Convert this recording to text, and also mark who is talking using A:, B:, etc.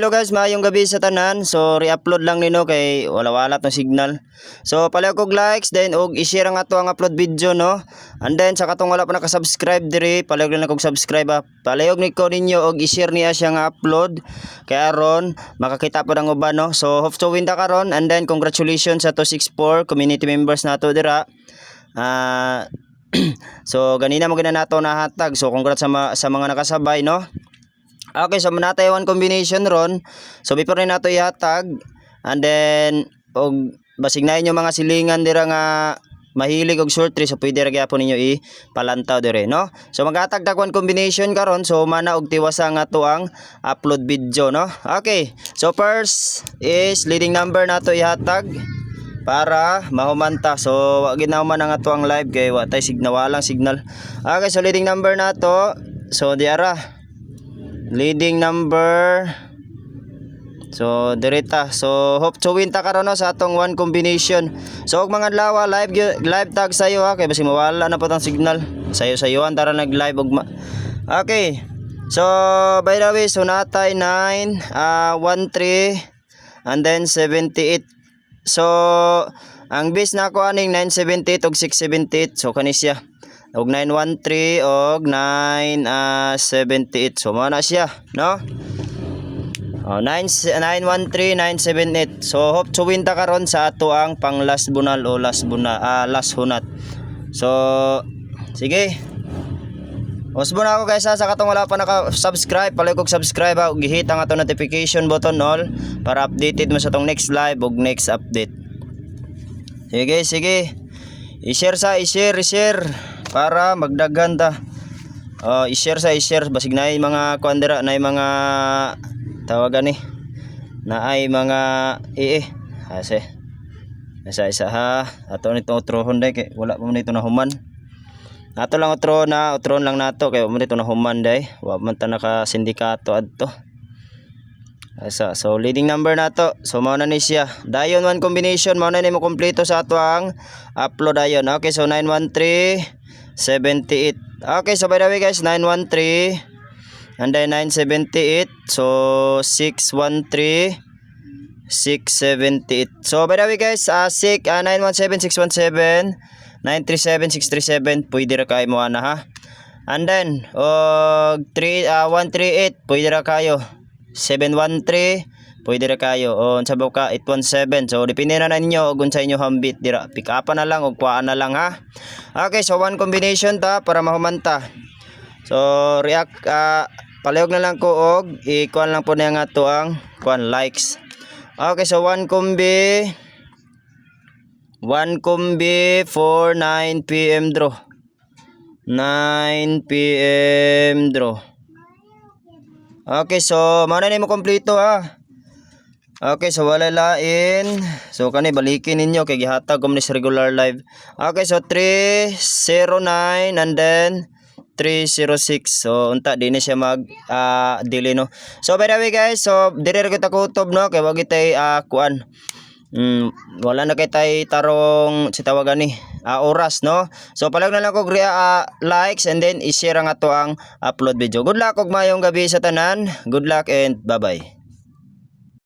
A: hello guys, maayong gabi sa tanan. So re-upload lang nino kay wala tong signal. So palihog kog likes then og i-share ang ato ang upload video no. And then sa katong wala pa naka-subscribe diri, palihog lang kog subscribe ha. Palihog ni ko ninyo og i-share niya siya nga upload kay aron makakita pod ang uban no. So hope to win ta karon and then congratulations sa 264 community members nato dira. So ganina mo gina nato nahatag. So congrats sa mga nakasabay no. Okay, so manatay one combination ron. So before na nato ihatag and then og basig na inyo mga silingan dira nga mahilig og short tree so pwede ra gyapon ninyo ipalantaw dire no. So maghatag tag one combination karon so mana og tiwasa nga to ang upload video no. Okay. So first is leading number nato ihatag para mahumanta. So wa gid na man ang ato ang live kay wa tay signal walang signal. Okay, so leading number nato so diara leading number so direta so hope to win ta karon no, sa atong one combination. So og mga lawa live tag sayo ha kay basi mawala na po tang signal sayo-sayoan tara nag live og okay. So by the way so natay 9 13 and then 78. So ang base na ko aning 978 og 678 so kani siya og 913 og 978 so mo na siya no. 913 978 so hope to win ta karon sa ato ang pang last bunal o last hunat. So sige usbo na ako guys sa katong wala pa naka-subscribe palihog kog subscribe ha ug gihit ang ato notification button all para updated mo sa tong next live ug next update. Sige i-share para magdaghan ta. I-share basig na mga kuandera na mga tawagan ni na ay mga ase isa ha ato nito utrohon day kay wala pa man ito na human ato lang utron lang nato kay wala man ito na human day wa man ta naka sindikato adto asa. So leading number nato so mao na ni siya dayon one combination mao na ni mo kompleto sa ato ang upload dayon. Okay, so 913 78. Okay, so by the way guys 913 and then 978 so 613 678. So by the way guys 917 617 937 637 pwede ra kayo mo ana ha. And then 138 pwede ra kayo 713 pwede ra kayo o sabaw ka 817 so depende na ninyo og unsa inyo hambit dira pick up na lang og kuhaan na lang ha. Okay, so one combination ta para mahumanta. So react palihog na lang ko og ikuan lang po na nga to ang kuan likes. Okay, so one combi for 9 PM draw 9 PM draw. Okay, so mao na ni mo kompleto ha. Okay, so wala lain. So kani balikin ninyo kay gihatag kom ni regular live. Okay, so 309 and then 306. So unta dinhi siya mag delay no. So by the way guys, so dire ra kita kutob no kay wag tay kuan. Wala na kay tay tarong si tawagan ni oras no. So palag na lang kog likes and then i-share ang ato ang upload video. Good luck og mayong gabi sa tanan. Good luck and bye-bye.